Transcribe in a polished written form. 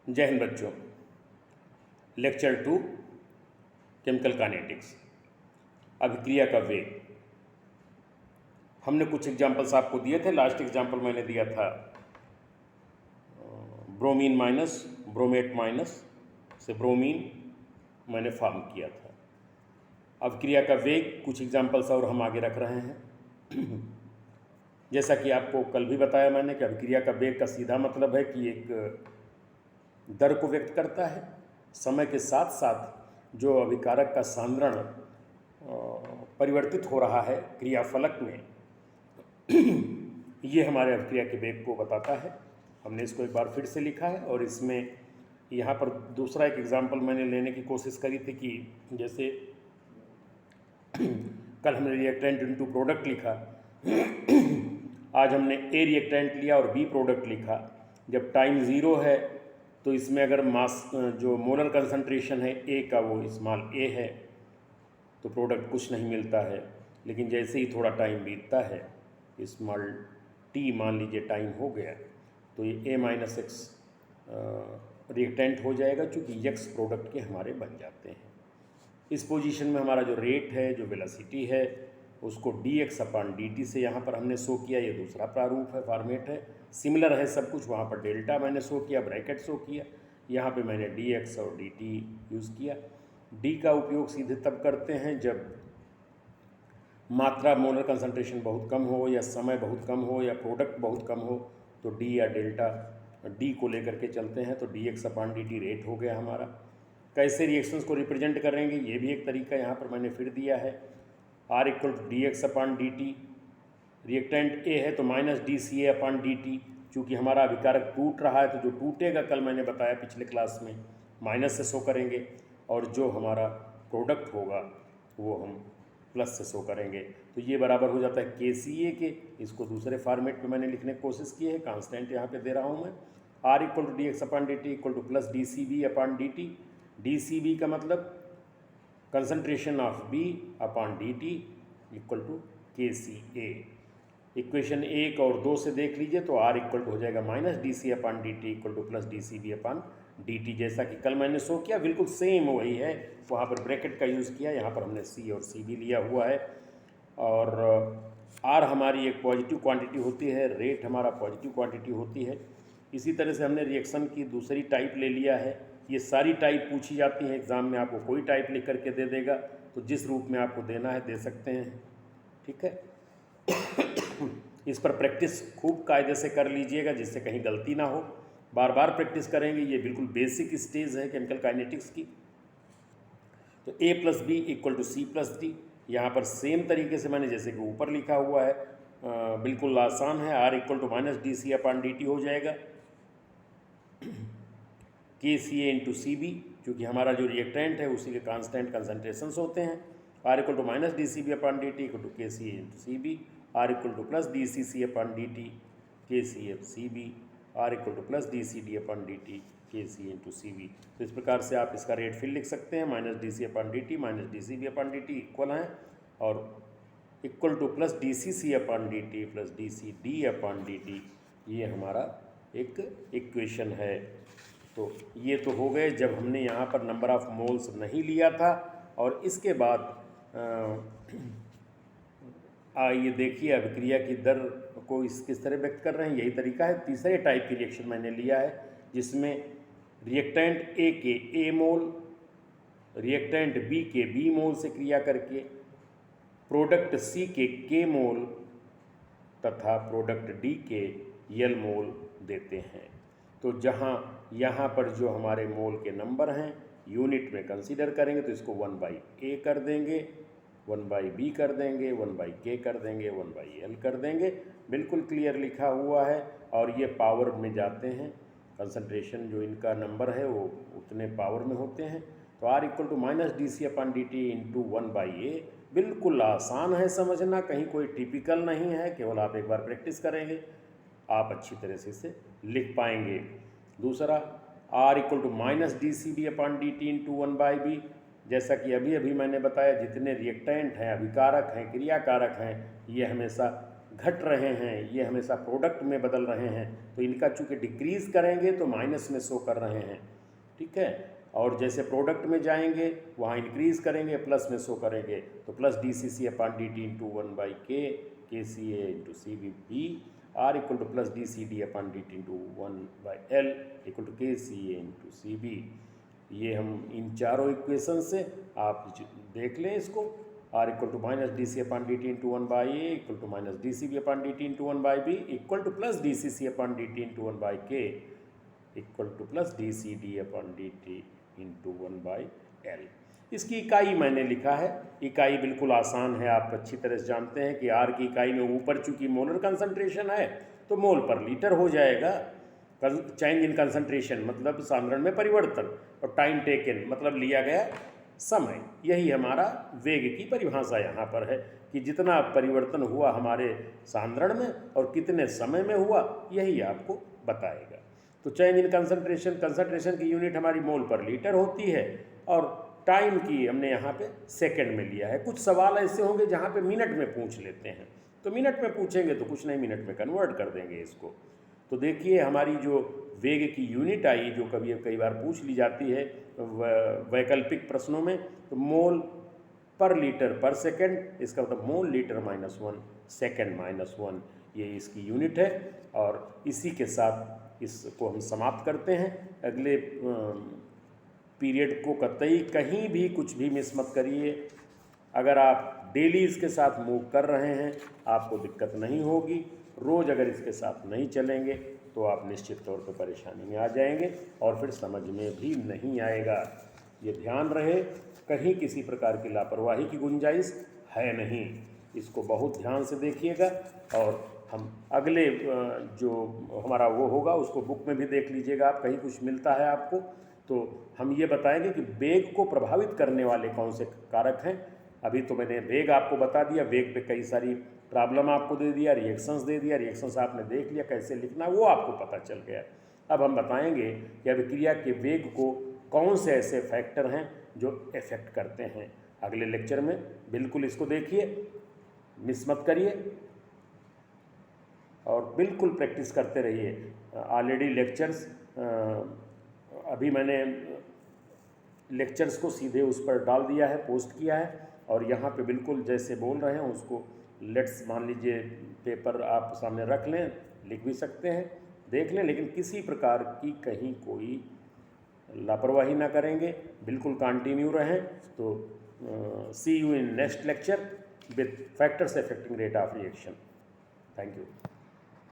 जय हिंद बच्चों। Lecture 2 chemical kinetics, अभिक्रिया का वेग। हमने कुछ एग्जांपल्स आपको दिए थे। लास्ट एग्जांपल मैंने दिया था ब्रोमीन माइनस ब्रोमेट माइनस से ब्रोमीन मैंने फॉर्म किया था। अभिक्रिया का वेग कुछ एग्जांपल्स और हम आगे रख रहे हैं। जैसा कि आपको कल भी बताया मैंने कि अभिक्रिया का वेग का सीधा मतलब है कि एक दर को व्यक्त करता है। समय के साथ साथ जो अभिकारक का सांद्रण परिवर्तित हो रहा है क्रियाफलक में, ये हमारे अभिक्रिया के वेग को बताता है। हमने इसको एक बार फिर से लिखा है और इसमें यहाँ पर दूसरा एक एग्जाम्पल मैंने लेने की कोशिश करी थी कि जैसे कल हमने रिएक्टेंट इनटू प्रोडक्ट लिखा, आज हमने ए रिएक्टेंट लिया और बी प्रोडक्ट लिखा। जब टाइम ज़ीरो है तो इसमें अगर मास जो मोलर कंसंट्रेशन है ए का वो स्मॉल ए है तो प्रोडक्ट कुछ नहीं मिलता है। लेकिन जैसे ही थोड़ा टाइम बीतता है, स्मॉल टी मान लीजिए टाइम हो गया, तो ये ए माइनस एक्स रिएक्टेंट हो जाएगा, चूँकि एक्स प्रोडक्ट के हमारे बन जाते हैं। इस पोजीशन में हमारा जो रेट है, जो वेलोसिटी है, उसको dx अपॉन dt से यहाँ पर हमने शो किया। ये दूसरा प्रारूप है, फॉर्मेट है, सिमिलर है सब कुछ। वहाँ पर डेल्टा मैंने शो किया, ब्रैकेट शो किया, यहाँ पे मैंने dx और dt यूज़ किया। d का उपयोग सीधे तब करते हैं जब मात्रा मोलर कंसंट्रेशन बहुत कम हो या समय बहुत कम हो या प्रोडक्ट बहुत कम हो, तो d या डेल्टा d को लेकर के चलते हैं। तो dx अपॉन dt रेट हो गया हमारा। कैसे रिएक्शंस को रिप्रेजेंट करेंगे, ये भी एक तरीका यहाँ पर मैंने फिर दिया है। R equal to D X upon D T, reactant A है तो minus D C A upon D T. चूँकि हमारा अभिकारक टूट रहा है तो जो टूटेगा, कल मैंने बताया पिछले क्लास में, माइनस से शो करेंगे, और जो हमारा प्रोडक्ट होगा वो हम प्लस से शो करेंगे। तो ये बराबर हो जाता है के सी ए के। इसको दूसरे फॉर्मेट में मैंने लिखने की कोशिश की है, कांस्टेंट यहाँ पे दे रहा हूँ मैं। R equal to D X upon D T equal to plus D C B upon D T. D C B का मतलब concentration of B upon D T equal to K C A. Equation 1 और 2 से देख लीजिए तो R equal to हो जाएगा minus D C upon D T equal to plus D C B upon D T. जैसा कि कल मैंने शो किया, बिल्कुल सेम वही है। वहाँ पर ब्रैकेट का यूज़ किया, यहाँ पर हमने C और C भी लिया हुआ है। और R हमारी एक पॉजिटिव क्वांटिटी होती है, रेट हमारा पॉजिटिव क्वांटिटी होती है। इसी तरह से हमने रिएक्शन की दूसरी टाइप ले लिया है। ये सारी टाइप पूछी जाती हैं एग्ज़ाम में, आपको कोई टाइप लिख करके दे देगा, तो जिस रूप में आपको देना है दे सकते हैं, ठीक है। इस पर प्रैक्टिस खूब कायदे से कर लीजिएगा जिससे कहीं गलती ना हो। बार बार प्रैक्टिस करेंगे, ये बिल्कुल बेसिक स्टेज है केमिकल काइनेटिक्स की। तो A plus B equal to C plus D, यहाँ पर सेम तरीके से मैंने जैसे कि ऊपर लिखा हुआ है, बिल्कुल आसान है। R equal to minus D C upon D T हो जाएगा, के C A into C B, क्योंकि हमारा जो रिएक्टेंट है उसी के कांस्टेंट कंसंट्रेशंस होते हैं। R equal to minus D C B upon D T equal to K C A into C B. R equal to plus D C C upon D T K C F C B. R equal to plus D C D upon D T K C into C B. तो इस प्रकार से आप इसका rate फिर लिख सकते हैं। Minus D C upon D T minus D C B upon D T equal हैं, और equal to plus D C C upon D T plus D C D upon D T. ये हमारा एक equation है। तो ये तो हो गए जब हमने यहाँ पर नंबर ऑफ मोल्स नहीं लिया था। और इसके बाद ये देखिए अभिक्रिया की दर को किस तरह व्यक्त कर रहे हैं, यही तरीका है। तीसरे टाइप की रिएक्शन मैंने लिया है जिसमें रिएक्टेंट ए के ए मोल, रिएक्टेंट बी के बी मोल से क्रिया करके प्रोडक्ट सी के के मोल तथा प्रोडक्ट डी के यल मोल देते हैं। तो जहाँ यहाँ पर जो हमारे मोल के नंबर हैं यूनिट में कंसीडर करेंगे तो इसको 1/A कर देंगे, 1/B कर देंगे, 1/K कर देंगे, 1/L कर देंगे। बिल्कुल क्लियर लिखा हुआ है। और ये पावर में जाते हैं, कंसंट्रेशन जो इनका नंबर है वो उतने पावर में होते हैं। तो R equal to minus D C upon D T into 1/A। बिल्कुल आसान है समझना, कहीं कोई टिपिकल नहीं है, केवल आप एक बार प्रैक्टिस करेंगे आप अच्छी तरह से इसे लिख पाएंगे। दूसरा R equal to minus D C B upon D T into 1/B। जैसा कि अभी मैंने बताया, जितने रिएक्टेंट हैं, अभिकारक हैं, क्रियाकारक हैं, ये हमेशा घट रहे हैं, ये हमेशा प्रोडक्ट में बदल रहे हैं, तो इनका चूँकि डिक्रीज़ करेंगे तो माइनस में शो कर रहे हैं, ठीक है। और जैसे प्रोडक्ट में जाएंगे वहाँ इंक्रीज़ करेंगे, प्लस में शो करेंगे, तो plus D C C upon D T into 1/k K C A into C B B R equal to plus D C D upon D T into 1/L equal to K C A into C B. ये हम इन चारों equation से आप देख लें इसको, R equal to minus D C upon D T into 1/A equal to minus D C B upon D T into 1/B equal to plus D C C upon D T into 1/K equal to plus D C D upon D T into 1/L। इसकी इकाई मैंने लिखा है, इकाई बिल्कुल आसान है, आप अच्छी तरह से जानते हैं कि आर की इकाई में ऊपर चूँकि मोलर कंसंट्रेशन है तो मोल पर लीटर हो जाएगा। चेंज इन कंसंट्रेशन मतलब सांद्रण में परिवर्तन, और टाइम टेकन मतलब लिया गया समय। यही हमारा वेग की परिभाषा यहाँ पर है कि जितना परिवर्तन हुआ हमारे सांद्रण में और कितने समय में हुआ, यही आपको बताएगा। तो चेंज इन कंसंट्रेशन, कंसंट्रेशन की यूनिट हमारी मोल पर लीटर होती है, और टाइम की हमने यहाँ पे सेकंड में लिया है। कुछ सवाल ऐसे होंगे जहाँ पे मिनट में पूछ लेते हैं, तो मिनट में पूछेंगे तो कुछ नहीं, मिनट में कन्वर्ट कर देंगे इसको। तो देखिए हमारी जो वेग की यूनिट आई, जो कई बार पूछ ली जाती है वैकल्पिक प्रश्नों में, तो मोल पर लीटर पर सेकंड, इसका मतलब मोल लीटर -1 सेकंड -1, ये इसकी यूनिट है। और इसी के साथ इसको हम समाप्त करते हैं। अगले पीरियड को कतई कहीं भी कुछ भी मिस मत करिए। अगर आप डेली इसके साथ मूव कर रहे हैं आपको दिक्कत नहीं होगी, रोज़ अगर इसके साथ नहीं चलेंगे तो आप निश्चित तौर पर परेशानी में आ जाएंगे और फिर समझ में भी नहीं आएगा। ये ध्यान रहे, कहीं किसी प्रकार की लापरवाही की गुंजाइश है नहीं, इसको बहुत ध्यान से देखिएगा। और हम अगले जो हमारा वो होगा उसको बुक में भी देख लीजिएगा आप, कहीं कुछ मिलता है आपको तो हम ये बताएंगे कि वेग को प्रभावित करने वाले कौन से कारक हैं। अभी तो मैंने वेग आपको बता दिया, वेग पे कई सारी प्रॉब्लम आपको दे दिया, रिएक्शंस दे दिया, रिएक्शंस आपने देख लिया कैसे लिखना वो आपको पता चल गया। अब हम बताएंगे कि अभिक्रिया के वेग को कौन से ऐसे फैक्टर हैं जो इफेक्ट करते हैं। अगले लेक्चर में बिल्कुल इसको देखिए, मिस मत करिए और बिल्कुल प्रैक्टिस करते रहिए। ऑलरेडी लेक्चर्स अभी मैंने लेक्चर्स को सीधे उस पर डाल दिया है, पोस्ट किया है, और यहाँ पे बिल्कुल जैसे बोल रहे हैं उसको लेट्स मान लीजिए पेपर आप सामने रख लें, लिख भी सकते हैं, देख लें, लेकिन किसी प्रकार की कहीं कोई लापरवाही ना करेंगे, बिल्कुल कंटिन्यू रहें। तो see you in next lecture with factors affecting rate of reaction. Thank you.